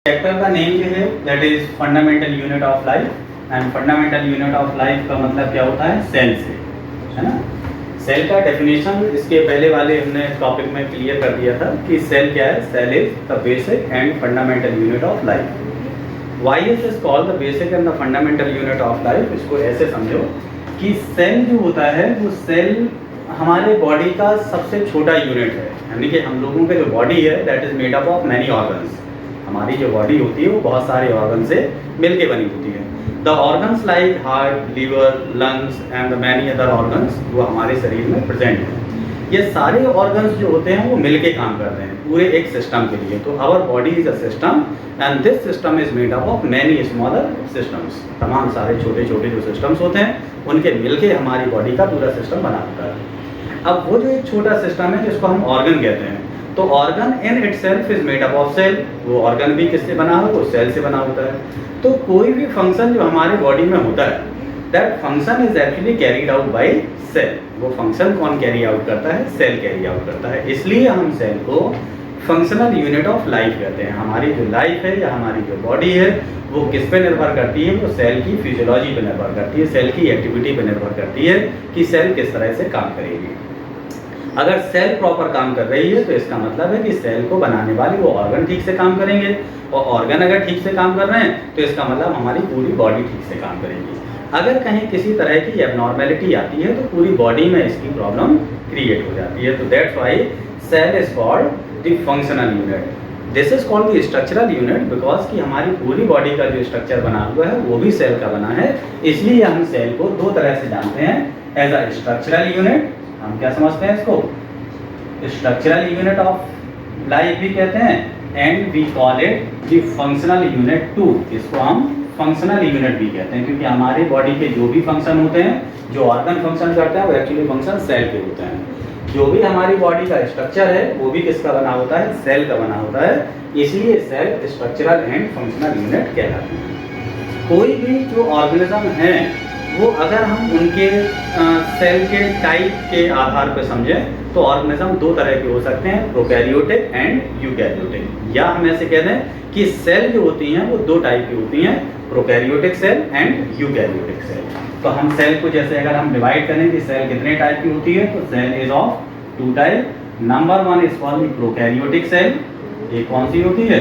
Chapter का name जो है that is fundamental unit of life. And fundamental unit of life का मतलब क्या होता है? सेल से, है ना। सेल का डेफिनेशन इसके पहले वाले हमने टॉपिक में क्लियर कर दिया था कि सेल क्या है। Cell is the basic and fundamental unit of life. Why is called the basic and the fundamental unit of life. इसको ऐसे समझो कि सेल जो होता है वो सेल हमारे बॉडी का सबसे छोटा यूनिट है। यानी कि हम लोगों का जो बॉडी है that is made up of many organs. हमारी जो बॉडी होती है वो बहुत सारे ऑर्गन से मिलके बनी होती है। The organs like heart, liver, lungs and the many other organs वो हमारे शरीर में प्रेजेंट हैं। ये सारे ऑर्गन्स जो होते हैं वो मिलके काम करते हैं पूरे एक सिस्टम के लिए। तो our body is a system and this system is made up of many smaller systems. तमाम सारे छोटे छोटे जो सिस्टम्स होते हैं उनके मिलके हमारी बॉडी का पूरा सिस्टम बना होता है। अब वो जो एक छोटा सिस्टम है जिसको हम ऑर्गन कहते हैं, तो organ in itself is made up of cell. वो ऑर्गन भी किससे बना हो? वो सेल से बना होता है। तो कोई भी फंक्शन जो हमारे बॉडी में होता है that function is actually carried out by cell. वो फंक्शन कौन कैरी आउट करता है? सेल कैरी आउट करता है। इसलिए हम सेल को फंक्शनल यूनिट ऑफ लाइफ कहते हैं। हमारी जो लाइफ है या हमारी जो बॉडी है वो किस पे निर्भर करती है? वो सेल की फिजियोलॉजी पे निर्भर करती है, सेल की एक्टिविटी पे निर्भर करती है कि सेल किस तरह से काम करेगी। अगर सेल प्रॉपर काम कर रही है तो इसका मतलब है कि सेल को बनाने वाले वो ऑर्गन ठीक से काम करेंगे, और ऑर्गन अगर ठीक से काम कर रहे हैं तो इसका मतलब हमारी पूरी बॉडी ठीक से काम करेगी। अगर कहीं किसी तरह की एबनॉर्मेलिटी आती है तो पूरी बॉडी में इसकी प्रॉब्लम क्रिएट हो जाती है। तो that's why cell is called the functional unit. This is called the structural unit because कि हमारी पूरी बॉडी का जो स्ट्रक्चर बना हुआ है वो भी सेल का बना है। इसलिए हम सेल को दो तरह से जानते हैं, एज अ स्ट्रक्चरल यूनिट। हम क्या समझते हैं इसको? स्ट्रक्चरल यूनिट ऑफ लाइफ भी कहते हैं, and we call it the functional unit too. इसको हम फंक्शनल यूनिट भी कहते हैं क्योंकि हमारी बॉडी के जो भी फंक्शन होते हैं, जो ऑर्गन फंक्शन करते हैं वो एक्चुअली फंक्शन सेल के होते हैं। जो भी हमारी बॉडी का स्ट्रक्चर है वो भी किसका बना होता है? सेल का बना होता है। इसलिए cell structural and functional unit कहलाते हैं। कोई भी जो ऑर्गेनिज्म है वो अगर हम उनके सेल के टाइप के आधार पर समझें तो ऑर्गेनिज्म दो तरह के हो सकते हैं, प्रोकैरियोटिक एंड यूकैरियोटिक। या हम ऐसे कह दें कि सेल जो होती हैं वो दो टाइप की होती हैं, prokaryotic cell and eukaryotic cell. तो हम सेल को जैसे अगर हम डिवाइड करें कि सेल कितने टाइप की होती है, तो cell is of two type. Number one is called prokaryotic cell. ये कौन सी होती है?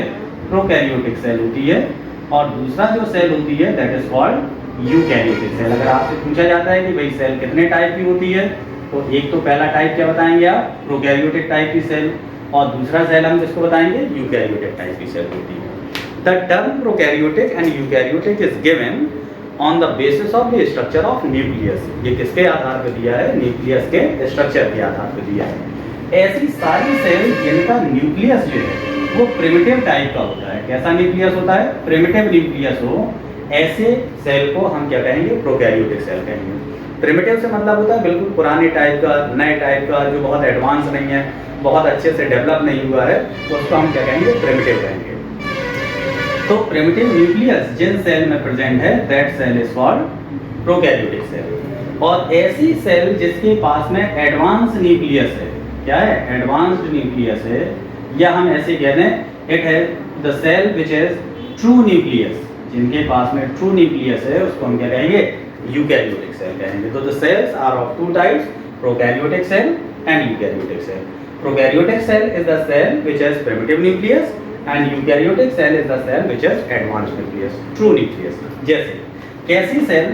प्रोकैरियोटिक सेल होती है। और दूसरा जो सेल होती है that is called eukaryotic cell. अगर आपसे पूछा जाता है कि भाई सेल कितने टाइप की होती है, तो एक तो पहला टाइप क्या बताएंगे आप? प्रोकैरियोटिक टाइप की सेल। और दूसरा सेल हम जिसको बताएंगे यूकैरियोटिक टाइप की सेल होती है। The term prokaryotic and eukaryotic is given on the basis of the structure of nucleus. ये किसके आधार पर दिया है? न्यूक्लियस के स्ट्रक्चर के आधार पर दिया है। ऐसी सारी सेल जिनका न्यूक्लियस जो है वो प्रिमिटिव टाइप का होता है। कैसा न्यूक्लियस होता है? प्रिमिटिव न्यूक्लियस हो, ऐसे सेल को हम क्या कहेंगे? प्रोकैरियोटिक सेल कहेंगे। प्रिमिटिव से मतलब होता है बिल्कुल पुराने टाइप का, नए टाइप का, जो बहुत एडवांस नहीं है, बहुत अच्छे से डेवलप नहीं हुआ है, तो उसको हम क्या कहेंगे? प्रिमिटिव कहेंगे। तो प्रिमिटिव न्यूक्लियस जिन सेल में प्रेजेंट है that cell is called prokaryotic cell. और ऐसी सेल जिसके पास में एडवांस न्यूक्लियस है, क्या है? एडवांस्ड न्यूक्लियस है, या हम ऐसे कह दें इट है the cell which is true nucleus. जिनके पास में ट्रू न्यूक्लियस है उसको हम क्या कहेंगे? यूकैरियोटिक सेल कहेंगे। तो the cells are of two types, prokaryotic cell and eukaryotic cell. Prokaryotic cell is the cell which has primitive nucleus and eukaryotic cell is the cell which has advanced nucleus, true nucleus. जैसे कैसी cell?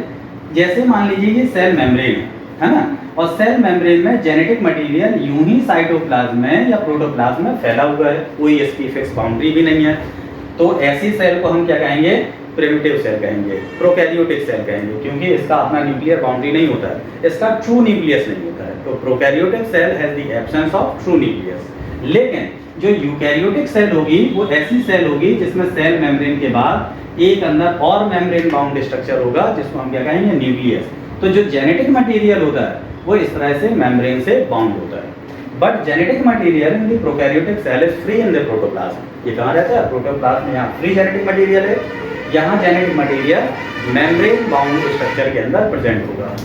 जैसे मान लीजिए ये cell membrane है ना, और cell membrane में जेनेटिक मटेरियल यूं ही साइटोप्लाज्म में या प्रोटोप्लाज्म में फैला हुआ है, कोई इसकी फिक्स बाउंड्री भी नहीं है। तो ऐसी सेल को हम क्या कहेंगे? प्रिमिटिव सेल कहेंगे, प्रोकैरियोटिक सेल कहेंगे, क्योंकि इसका अपना न्यूक्लियर बाउंड्री नहीं होता है, इसका ट्रू न्यूक्लियस नहीं होता है। तो prokaryotic cell has the absence of true nucleus. लेकिन जो यूकैरियोटिक सेल होगी वो ऐसी सेल होगी जिसमें सेल मेम्ब्रेन के बाद एक अंदर और मेम्ब्रेन बाउंड स्ट्रक्चर होगा जिसको हम क्या कहेंगे? न्यूक्लियस। तो जो जेनेटिक मटेरियल होता है वो इस तरह से मेम्ब्रेन से बाउंड होता है। But genetic material in the prokaryotic cell is free in the protoplasm. ये कहाँ रहता है? प्रोटोप्लाज्म में। यहाँ फ्री जेनेटिक मटेरियल है, यहाँ genetic material membrane bound structure के अंदर प्रेजेंट होगा।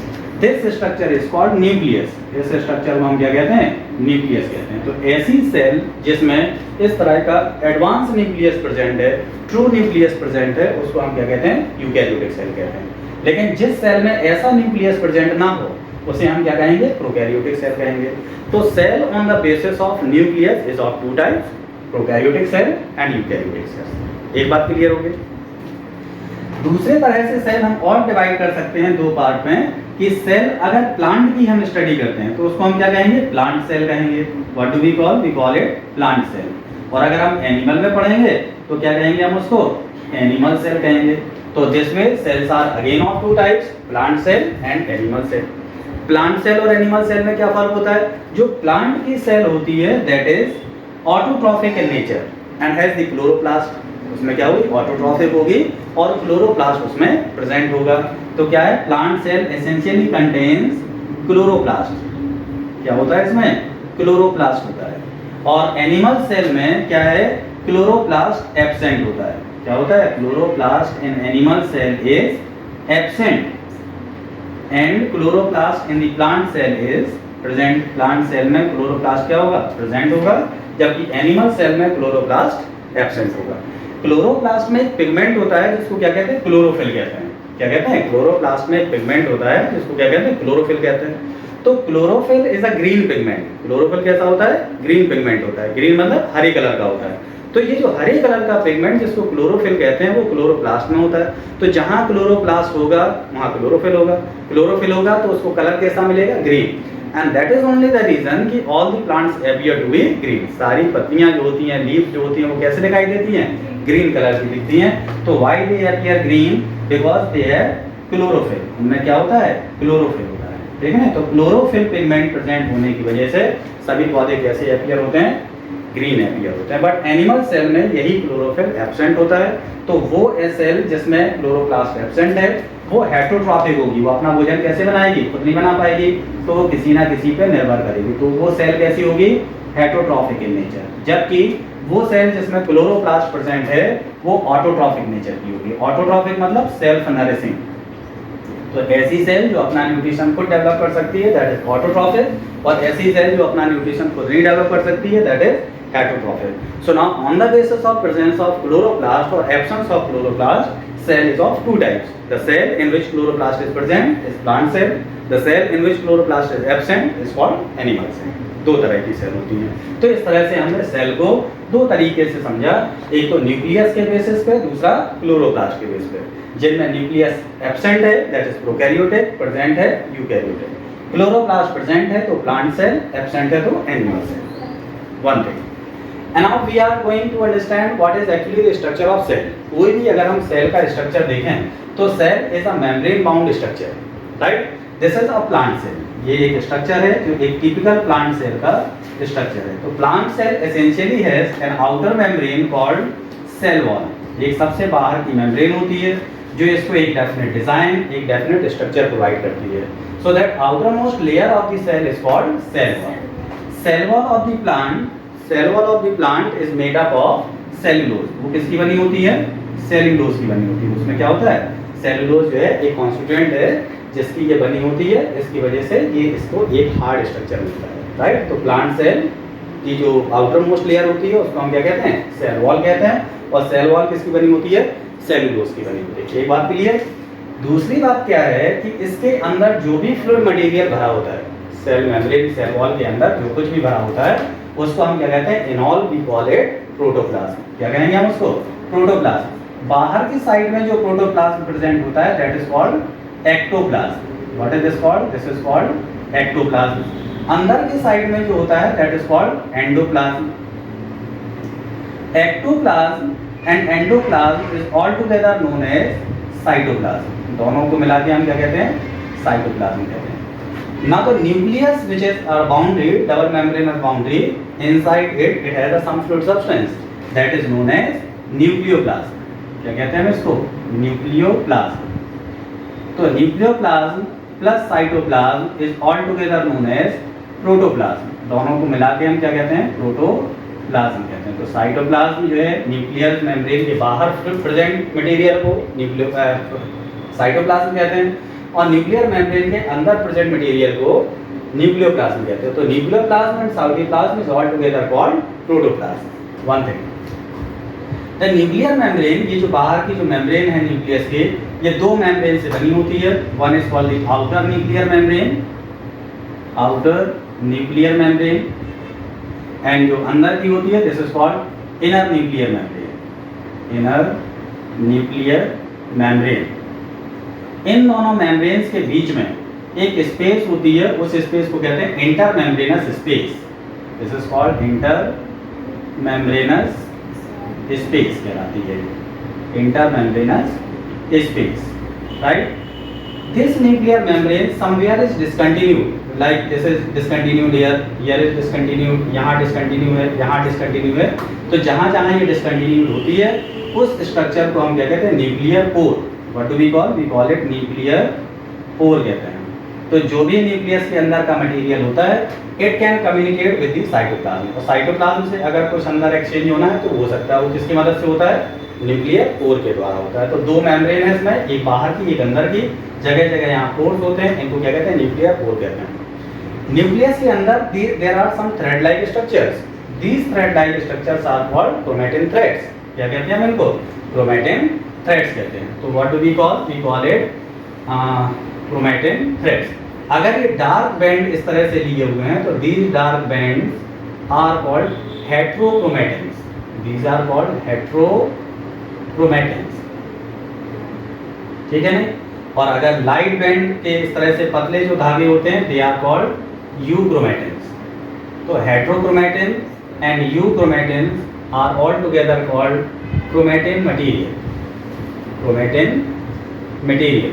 This structure is called nucleus. इस स्ट्रक्चर को हम क्या कहते हैं? न्यूक्लियस कहते हैं। तो ऐसी सेल जिसमें इस तरह का एडवांस न्यूक्लियस प्रेजेंट है, ट्रू न्यूक्लियस प्रेजेंट है, उसको हम क्या कहते हैं? यूकैरियोटिक सेल कहते हैं। लेकिन जिस सेल में ऐसा न्यूक्लियस प्रेजेंट ना हो उसे हम क्या कहेंगे? प्रोकैरियोटिक सेल कहेंगे। तो cell on the basis of nucleus is of two types, prokaryotic cell and eukaryotic cell. एक बात क्लियर हो गई? दूसरे तरह से सेल हम और डिवाइड कर सकते हैं दो पार्ट में, कि सेल अगर प्लांट की हम स्टडी करते हैं तो उसको हम क्या कहेंगे? प्लांट सेल कहेंगे। What do we call? We call it plant cell. और अगर हम एनिमल में पढ़ेंगे तो क्या कहेंगे हम उसको? एनिमल सेल कहेंगे। तो this way cells are again of two types, plant cell and animal cell. Plant cell और एनिमल सेल में क्या फर्क होता है? जो प्लांट की सेल होती है that is autotrophic in nature and has the chloroplast. उसमें क्या होगी? ऑटोट्रॉफिक होगी और क्लोरोप्लास्ट उसमें प्रेजेंट होगा। तो क्या है? Plant cell essentially contains chloroplast. क्या होता है इसमें? क्लोरोप्लास्ट होता है। और एनिमल सेल में क्या है? क्लोरोप्लास्ट एब्सेंट होता है। क्या होता है? Chloroplast in animal cell is absent and chloroplast in the plant cell is present. Plant cell में क्लोरोप्लास्ट क्या होगा? प्रेजेंट होगा, जबकि एनिमल सेल में क्लोरोप्लास्ट एब्सेंट होगा। क्लोरोप्लास्ट में एक पिगमेंट होता है जिसको क्या कहते हैं? क्लोरोफिल कहते हैं। क्या कहते हैं? क्लोरोप्लास्ट में एक पिगमेंट होता है जिसको क्या कहते हैं? क्लोरोफिल कहते हैं। तो chlorophyll is a green pigment. Chlorophyll कैसा होता है? ग्रीन पिगमेंट होता है। ग्रीन मतलब हरे कलर का होता है। तो ये जो हरे कलर का पिगमेंट जिसको क्लोरोफिल कहते हैं वो क्लोरोप्लास्ट में होता है। तो जहां क्लोरोप्लास्ट होगा वहां क्लोरोफिल होगा। क्लोरोफिल होगा तो उसको कलर कैसा मिलेगा? Green. And that is only the reason कि all the plants appear to be green. सारी पत्तियां जो होती हैं, लीफ जो होती हैं, वो कैसे दिखाई देती हैं? ग्रीन कलर की दिखती हैं। तो why they appear green? Because they have chlorophyll. उनमें क्या होता है? क्लोरोफिल होता है। ठीक है? तो क्लोरोफिल पिगमेंट प्रेजेंट होने की वजह से सभी पौधे कैसे अपीयर होते हैं? ग्रीन अपीयर होते हैं। बट एनिमल सेल में यही क्लोरोफिल एब्सेंट होता है। तो वो सेल जिसमें क्लोरोप्लास्ट एब्सेंट है वो हेटरोट्रॉफिक होगी। वो अपना भोजन कैसे बनाएगी? खुद नहीं बना पाएगी, तो वो किसी ना किसी पे निर्भर करेगी। तो वो सेल कैसी होगी? Heterotrophic in nature. जबकि वो सेल जिसमें क्लोरोप्लास्ट प्रेजेंट है वो ऑटोट्रॉफिक नेचर की होगी। ऑटोट्रॉफिक मतलब सेल्फ नरिशिंग। तो ऐसी सेल जो अपना न्यूट्रिशन खुद डेवलप कर सकती है दैट इज ऑटोट्रॉफिक, और ऐसी सेल जो अपना न्यूट्रिशन खुद नहीं डेवलप कर सकती है that is heterotrophic. So now on the basis of presence of chloroplast or absence of chloroplast, cell is of two types. The cell in which chloroplast is present is plant cell. The cell in which chloroplast is absent is called animal cell. दो तरह की cell होती हैं। तो इस तरह से हमने सेल को दो तरीके से समझा, एक तो न्यूक्लियस के बेसिस पे, दूसरा क्लोरोप्लास्ट के बेस पे। जिनमें न्यूक्लियस एब्सेंट है दैट इज प्रोकैरियोटिक, प्रेजेंट है यूकैरियोटिक। क्लोरोप्लास्ट प्रेजेंट है तो प्लांट सेल, एब्सेंट है तो animal cell. One thing. And now we are going to understand what is actually the structure of cell. कोई भी अगर हम सेल का स्ट्रक्चर देखें तो cell is a membrane bound structure, right? This is a plant cell. ये एक structure है जो एक टिपिकल प्लांट सेल का स्ट्रक्चर है। तो plant cell essentially has an outer membrane called cell wall. एक सबसे बाहर की मेम्ब्रेन होती है जो इसको एक डेफिनेट डिजाइन, एक डेफिनेट स्ट्रक्चर प्रोवाइड करती है। So that outer most layer of the cell is called cell wall. Cell wall of the plant, cell wall of the plant is made up of cellulose. वो किसकी बनी होती है? Cellulose की बनी होती है। उसमें क्या होता है? सेलुलोज जो है एक कॉन्स्टिट्यूएंट है जिसकी ये बनी होती है, इसकी वजह से ये इसको एक हार्ड स्ट्रक्चर मिलता है, राइट? तो प्लांट सेल की जो आउटर मोस्ट लेयर होती है उसको हम क्या कहते हैं? सेल वॉल कहते हैं। और सेल वॉल किसकी बनी होती है? सेलुलोज की बनी होती है। एक बात क्लियर? दूसरी बात क्या है कि इसके अंदर जो भी फ्लूइड मटेरियल भरा होता है, सेल मेम्ब्रेन, सेल वॉल के अंदर जो कुछ भी भरा होता है उसको हम क्या कहते हैं? In all we call it protoplasm. क्या कहेंगे हम उसको? प्रोटोप्लाज्म। बाहर की साइड में जो प्रोटोप्लाज्म प्रेजेंट होता है that is called ectoplasm. What is this called? This is called ectoplasm. अंदर की साइड में जो होता है that is called endoplasm. Ectoplasm and endoplasm is all together known as cytoplasm. दोनों को मिला के हम क्या कहते हैं? साइटोप्लाज्म कहते हैं। Now the nucleus which is a boundary, double membranous boundary, inside it has a some fluid substance that is known as nucleoplasm. क्या कहते हैं हम इसको? न्यूक्लियोप्लाज्म। तो nucleoplasm plus cytoplasm is all together known as protoplasm. दोनों को मिला के हम क्या कहते हैं? प्रोटोप्लाज्म कहते हैं। तो साइटोप्लाज्म जो है न्यूक्लियर मेम्ब्रेन के बाहर प्रेजेंट मटेरियल को साइटोप्लाज्म कहते हैं। और न्यूक्लियर मेम्ब्रेन के अंदर प्रेजेंट मटेरियल को न्यूक्लियोप्लाज्म कहते हैं। तो nucleoplasm and cytoplasm is all together called protoplasm. One thing, the nuclear membrane, ये जो बाहर की जो मेम्ब्रेन है न्यूक्लियस के, ये दो मेम्ब्रेन से बनी होती है। One is called the outer nuclear membrane, outer nuclear membrane, and जो अंदर की होती है this is called inner nuclear membrane, inner nuclear membrane. इन दोनों मेम्ब्रेन्स के बीच में एक स्पेस होती है, उस स्पेस को कहते हैं inter membranes space. This is called inter membranes space कहलाती है, inter membranes space, right. This nuclear membrane somewhere is discontinued, like this is discontinued here is discontinued, यहाँ डिसकंटिन्यू है, यहाँ डिसकंटिन्यू है। तो जहाँ जहाँ ये डिसकंटिन्यूड होती है उस स्ट्रक्चर को हम क्या कहते हैं, nuclear pore. What do we call it nuclear pore कहते हैं। तो जो भी न्यूक्लियस के अंदर का मटेरियल होता है it can communicate with the cytoplasm, और साइटोप्लाज्म से अगर कुछ अंदर एक्सचेंज होना है तो हो सकता है, वो किसकी मदद से होता है, न्यूक्लियर पोर के द्वारा होता है। तो दो मेम्ब्रेन है इसमें, एक बाहर की एक अंदर की, जगह जगह यहाँ पोर्स होते हैं, इनको क्या कहते हैं, न्यूक्लियर पोर कहते हैं। न्यूक्लियस के अंदर there are some thread like structures, these thread like structures are called chromatin threads. क्या कहते हैं इनको, क्रोमैटिन थ्रेड्स कहते हैं। तो what do we call it chromatin threads. अगर ये डार्क बैंड इस तरह से लिए हुए हैं तो these dark band are called heterochromatins, these are called heterochromatins, ठीक है नहीं। और अगर लाइट बैंड के इस तरह से पतले जो धागे होते हैं दे आर कॉल्ड यूक्रोमैटिन्स। तो heterochromatin and euchromatins are all together called chromatin material, chromatin material.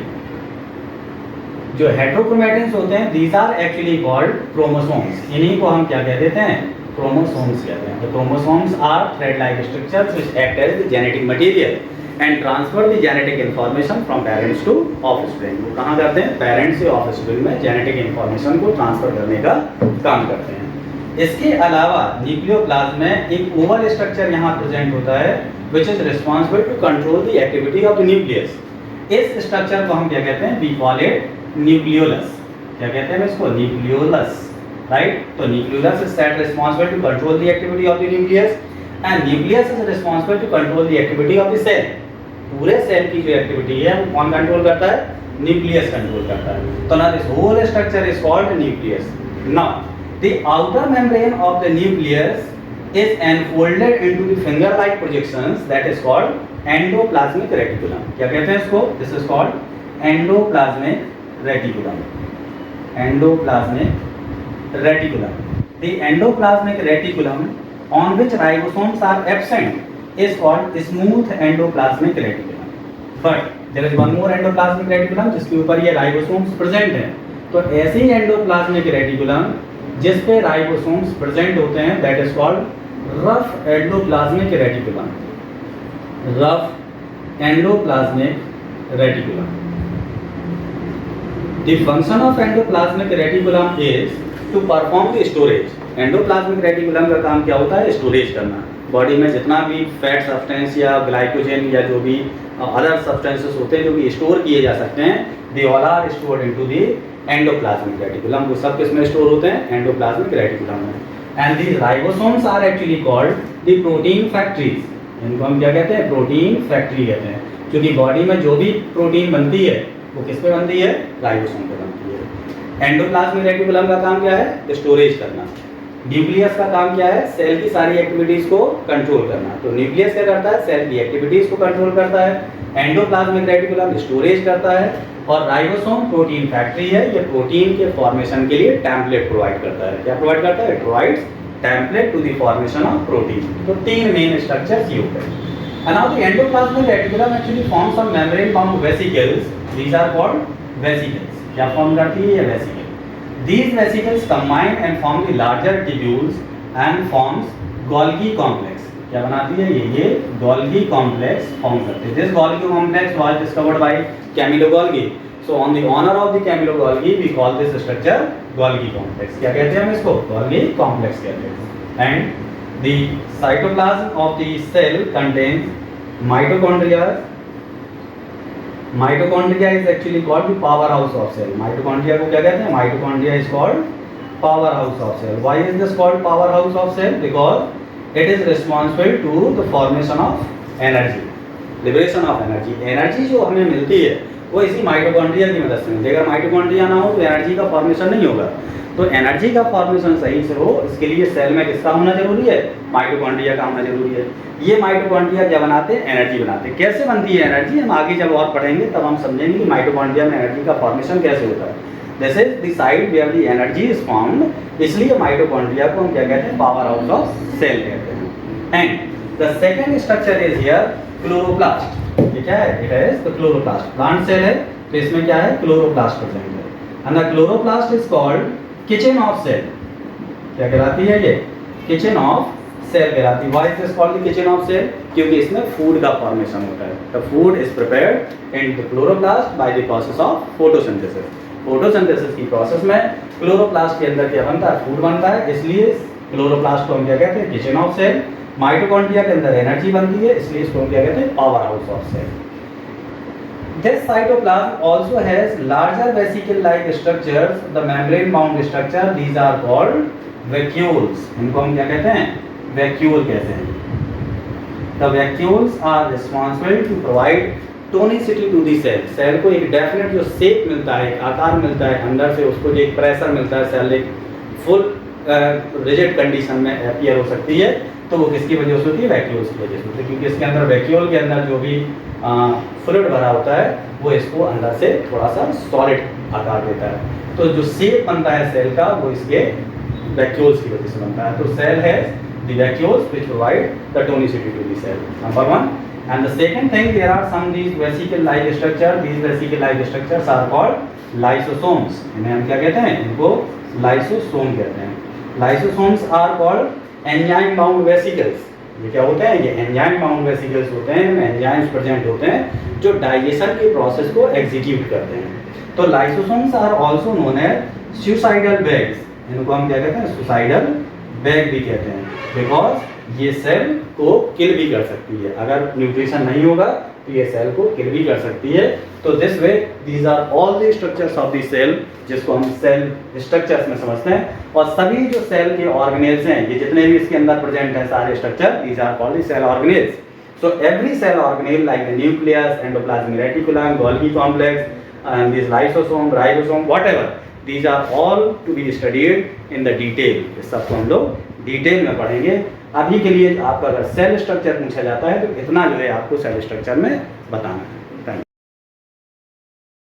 जो हेट्रोक्रोमैटिन्स होते हैं these are actually called chromosomes, इन्हीं को हम क्या कह देते हैं, क्रोमोसोम्स कहते हैं। तो chromosomes are thread like structures which act as the genetic material and transfer the genetic information from parents to offspring. वो कहाँ करते हैं, पेरेंट्स से ऑफस्प्रिंग में जेनेटिक इंफॉर्मेशन को ट्रांसफर करने का काम करते हैं। इसके अलावा न्यूक्लियोप्लाज्म में एक ओवल स्ट्रक्चर यहाँ प्रेजेंट होता है which is responsible to control the activity of the nucleus. इस स्ट्रक्चर को हम क्या कहते हैं, वी कॉल इट न्यूक्लियोलस। क्या कहते हैं इसको, न्यूक्लियोलस, राइट। तो nucleolus is set responsible to control the activity of the nucleus and nucleus is responsible to control the activity of the cell. पूरे सेल की जो एक्टिविटी है वो कौन कंट्रोल करता है, न्यूक्लियस कंट्रोल करता है। तो ना this whole structure is called nucleus. Now the outer membrane of the nucleus is enfolded into the finger like projections that is called endoplasmic reticulum। क्या कहते हैं इसको, this is called endoplasmic reticulum, endoplasmic reticulum। The endoplasmic reticulum on which ribosomes are absent is called smooth endoplasmic reticulum, but there is one more endoplasmic reticulum जिसके ऊपर ये ribosomes present हैं। तो ऐसे ही endoplasmic reticulum जिस पे ribosomes present होते हैं that is called rough endoplasmic reticulum, rough endoplasmic reticulum. The function of endoplasmic reticulum is to perform the storage. Endoplasmic reticulum का काम क्या होता है, स्टोरेज करना। बॉडी में जितना भी फैट सब्सटेंस या ग्लाइकोजन या जो भी अदर सब्सटेंसेस होते हैं जो भी स्टोर किए जा सकते हैं, they all are stored into the endoplasmic reticulum. वो सब किसमें स्टोर होते हैं, एंडोप्लाज्मिक रेटिकुलम में। And these ribosomes are actually called the protein factories. इनको हम क्या कहते हैं, प्रोटीन फैक्ट्री कहते हैं, क्योंकि बॉडी में जो भी प्रोटीन बनती है वो किस पे बनती है, राइबोसोम पे बनती है। एंडोप्लाज्मिक रेटिकुलम का काम क्या है, स्टोरेज करना। न्यूक्लियस का काम क्या है, सेल की सारी एक्टिविटीज को कंट्रोल करना। तो न्यूक्लियस क्या करता है, सेल की एक्टिविटीज को कंट्रोल करता है। एंडोप्लाज्मिक रेटिकुलम स्टोरेज करता है और राइबोसोम प्रोटीन फैक्ट्री है, ये प्रोटीन के फॉर्मेशन के लिए टेम्पलेट प्रोवाइड करता है। क्या प्रोवाइड करता है, it provides template to the formation of protein. तो तीन मेन स्ट्रक्चर्स ये होते हैं। And now the endoplasmic reticulum actually forms some membrane-bound vesicles. These are called vesicles. क्या form करती है ये vesicle? These vesicles combine and form the larger tubules and forms Golgi complex. क्या बनाती है ये Golgi complex form करती है। This Golgi complex was discovered by Camillo Golgi. So on the honor of the Camillo Golgi, we call this structure Golgi complex. क्या कहते हैं हम इसको, Golgi complex कहते हैं। And the cytoplasm of the cell contains mitochondria, mitochondria is actually called the power house of cell. Mitochondria को क्या कहते हैं? Mitochondria is called power house of cell. Why is this called power house of cell? Because it is responsible to the formation of energy, liberation of energy. Energy जो हमें मिलती है वो इसी माइटोकॉन्ड्रिया की मदद से मिलती है। अगर माइटोकॉन्ड्रिया ना हो तो एनर्जी का फॉर्मेशन नहीं होगा। तो एनर्जी का फॉर्मेशन सही से हो इसके लिए सेल में किसका होना जरूरी है? माइटोकॉन्ड्रिया का होना जरूरी है। ये माइटोकॉन्ड्रिया क्या बनाते हैं? एनर्जी बनाते हैं। कैसे बनती है एनर्जी? हम आगे जब और पढ़ेंगे तब हम समझेंगे कि माइटोकॉन्ड्रिया में एनर्जी का फॉर्मेशन कैसे होता है। This is the side where the energy is formed. इसलिए माइटोकॉन्ड्रिया को हम क्या कहते हैं? पावर हाउस ऑफ सेल कहते हैं। And the second structure is here chloroplast. ये क्या है? It is the chloroplast. Plant cell है तो इसमें क्या है? क्लोरोप्लास्ट प्रेजेंट है। And the chloroplast is called kitchen of cell. क्या कहलाती है ये? किचन ऑफ सेल कहलाती है। Why is this called the kitchen of cell? क्योंकि इसमें फूड का फॉर्मेशन होता है। The food is prepared in the chloroplast by the process of photosynthesis. Photosynthesis की प्रोसेस में क्लोरोप्लास्ट के अंदर क्या बनता है? फूड बनता है। इसलिए क्लोरोप्लास्ट को हम क्या कहते हैं? Kitchen of cell. माइटोकॉन्ड्रिया के अंदर एनर्जी बनती है इसलिए इसको हम क्या कहते हैं? Power house of cell. This cytoplasm also has larger vesicle-like structures, the membrane-bound structure. These are called vacuoles. इनको हम क्या कहते हैं? Vacuole कहते हैं। The vacuoles are responsible to provide tonicity to the cell. Cell को एक डेफिनेट जो शेप मिलता है, एक आकार मिलता है, अंदर से उसको जो एक प्रेशर मिलता है, सेल एक फुल रिजिड कंडीशन में अपीयर हो सकती है। तो वो किसकी वजह से होती है? वैक्यूल्स की वजह से होती है। क्योंकि इसके अंदर वैक्यूल के अंदर जो भी फ्लूइड भरा होता है वो इसको अंदर से थोड़ा सा सॉलिड आकार देता है। तो जो शेप बनता है सेल का वो इसके वैक्यूल्स की वजह से बनता है। तो सेल है the vacuoles which provide the tonicity to the cell, number 1। And the second thing, there are some these vesicle like structure. These vesicle like structures are called lysosomes. इन्हें हम क्या कहते हैं? इनको लाइसोसोम कहते हैं। Lysosomes are called enzyme bound vesicles. ये क्या होते हैं? ये एंजाइम बाउंड वेसिकल्स होते हैं। इनमें एंजाइम्स प्रेजेंट होते हैं जो डाइजेशन के प्रोसेस को एग्जीक्यूट करते हैं। तो lysosomes are also known as suicidal bags. इनको हम क्या कहते हैं? सुसाइडल बैग भी कहते हैं। बिकॉज ये सेल को किल भी कर सकती है। अगर न्यूट्रिशन नहीं होगा तो ये सेल को किल भी कर सकती है। तो this way these are all the structures of the cell, जिसको हम सेल स्ट्रक्चर्स में समझते हैं। और सभी जो सेल के ऑर्गेनेल्स हैं, ये जितने भी इसके अंदर प्रेजेंट हैं सारे structure, these are called cell organelles. So every cell organelle like the nucleus, endoplasmic reticulum, Golgi complex, and these lysosome, ribosome, whatever, these are all to be studied in the detail। इस सबको हम लोग detail में पढ़ेंगे। अभी के लिए आपका अगर सेल स्ट्रक्चर पूछा जाता है तो इतना जो है आपको सेल स्ट्रक्चर में बताना है।